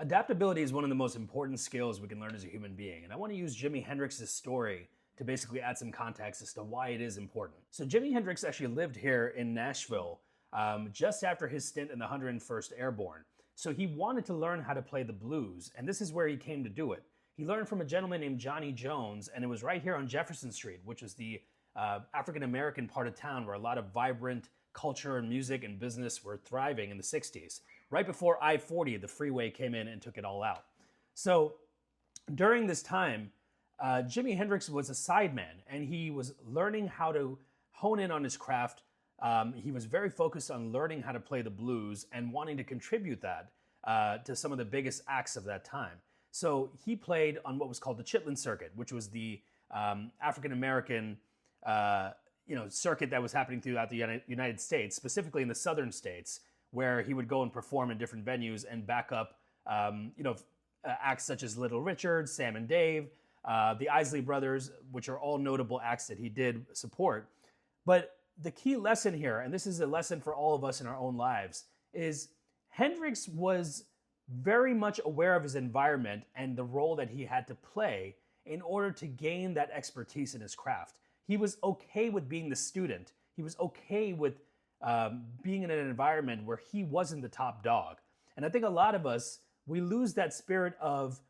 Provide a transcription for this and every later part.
Adaptability is one of the most important skills we can learn as a human being. And I want to use Jimi Hendrix's story to basically add some context as to why it is important. So Jimi Hendrix actually lived here in Nashville just after his stint in the 101st Airborne. So he wanted to learn how to play the blues, and this is where he came to do it. He learned from a gentleman named Johnny Jones, and it was right here on Jefferson Street, which was the African-American part of town where a lot of vibrant culture and music and business were thriving in the 60s. Right before I-40, the freeway came in and took it all out. So during this time, Jimi Hendrix was a sideman, and he was learning how to hone in on his craft. He was very focused on learning how to play the blues and wanting to contribute that to some of the biggest acts of that time. So he played on what was called the Chitlin Circuit, which was the African-American circuit that was happening throughout the United States, specifically in the southern states, where he would go and perform in different venues and back up, acts such as Little Richard, Sam and Dave, the Isley Brothers, which are all notable acts that he did support. But the key lesson here, and this is a lesson for all of us in our own lives, is Hendrix was very much aware of his environment and the role that he had to play in order to gain that expertise in his craft. He was okay with being the student. He was okay with being in an environment where he wasn't the top dog. And I think a lot of us, we lose that spirit of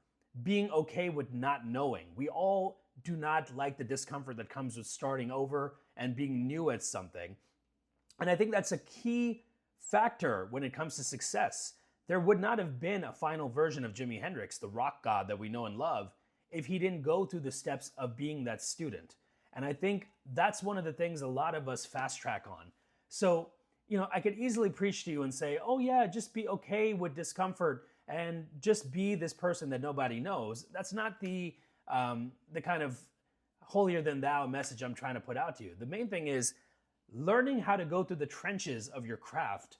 being okay with not knowing. We all do not like the discomfort that comes with starting over and being new at something. And I think that's a key factor when it comes to success. There would not have been a final version of Jimi Hendrix, the rock god that we know and love, if he didn't go through the steps of being that student. And I think that's one of the things a lot of us fast track on. So, I could easily preach to you and say, oh yeah, just be okay with discomfort and just be this person that nobody knows. That's not the kind of holier than thou message I'm trying to put out to you. The main thing is learning how to go through the trenches of your craft,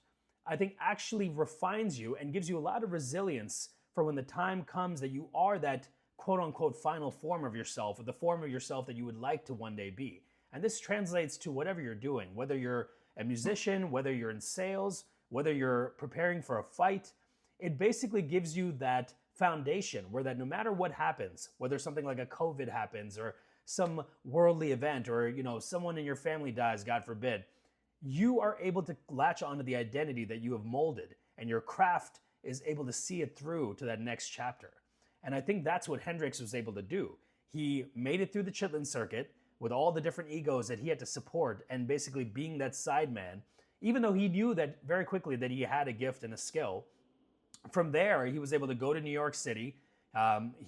I think actually refines you and gives you a lot of resilience for when the time comes that you are that quote unquote final form of yourself, or the form of yourself that you would like to one day be. And this translates to whatever you're doing, whether you're a musician, whether you're in sales, whether you're preparing for a fight. It basically gives you that foundation where that no matter what happens, whether something like a COVID happens or some worldly event, or someone in your family dies, God forbid, you are able to latch onto the identity that you have molded, and your craft is able to see it through to that next chapter. And I think that's what Hendrix was able to do. He made it through the Chitlin Circuit with all the different egos that he had to support, and basically being that sideman, even though he knew that very quickly that he had a gift and a skill. From there, he was able to go to New York City.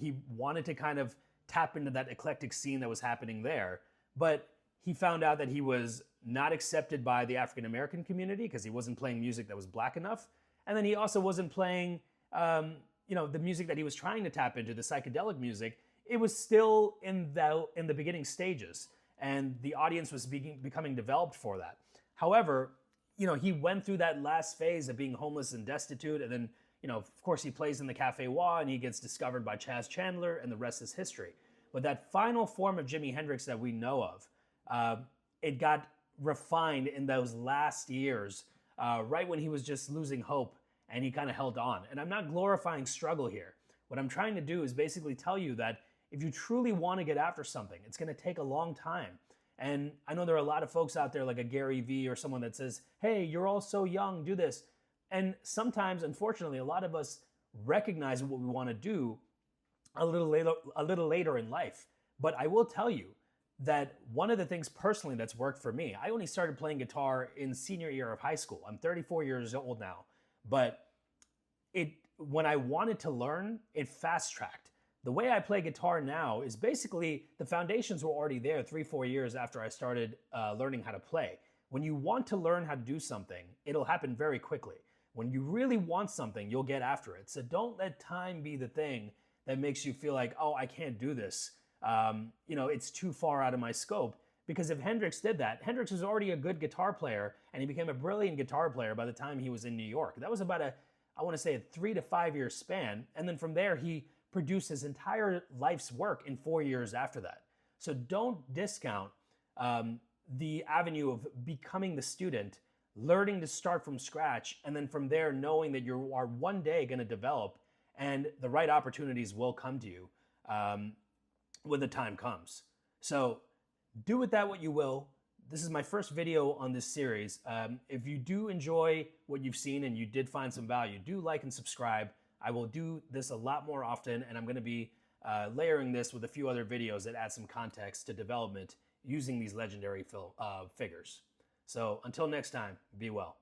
He wanted to kind of tap into that eclectic scene that was happening there, but he found out that he was not accepted by the African-American community because he wasn't playing music that was black enough. And then he also wasn't playing, the music that he was trying to tap into, the psychedelic music. It was still in the beginning stages, and the audience was becoming developed for that. However, he went through that last phase of being homeless and destitute, and then, of course, he plays in the Cafe Wha, and he gets discovered by Chaz Chandler, and the rest is history. But that final form of Jimi Hendrix that we know of, it got refined in those last years, right when he was just losing hope, and he kind of held on. And I'm not glorifying struggle here. What I'm trying to do is basically tell you that if you truly want to get after something, it's going to take a long time. And I know there are a lot of folks out there like a Gary Vee or someone that says, hey, you're all so young, do this. And sometimes, unfortunately, a lot of us recognize what we want to do a little later in life. But I will tell you that one of the things personally that's worked for me, I only started playing guitar in senior year of high school. I'm 34 years old now. But when I wanted to learn, it fast-tracked. The way I play guitar now is basically the foundations were already there 3-4 years after I started learning how to play. When you want to learn how to do something, it'll happen very quickly. When you really want something, you'll get after it. So don't let time be the thing that makes you feel like, oh, I can't do this. It's too far out of my scope. Because if Hendrix did that, Hendrix was already a good guitar player, and he became a brilliant guitar player by the time he was in New York. That was about a 3 to 5 year span. And then from there, he produced his entire life's work in 4 years after that. So don't discount the avenue of becoming the student, learning to start from scratch, and then from there knowing that you are one day going to develop and the right opportunities will come to you when the time comes. So do with that what you will. This is my first video on this series. If you do enjoy what you've seen and you did find some value, do like and subscribe. I will do this a lot more often, and I'm going to be layering this with a few other videos that add some context to development using these legendary figures. So until next time, be well.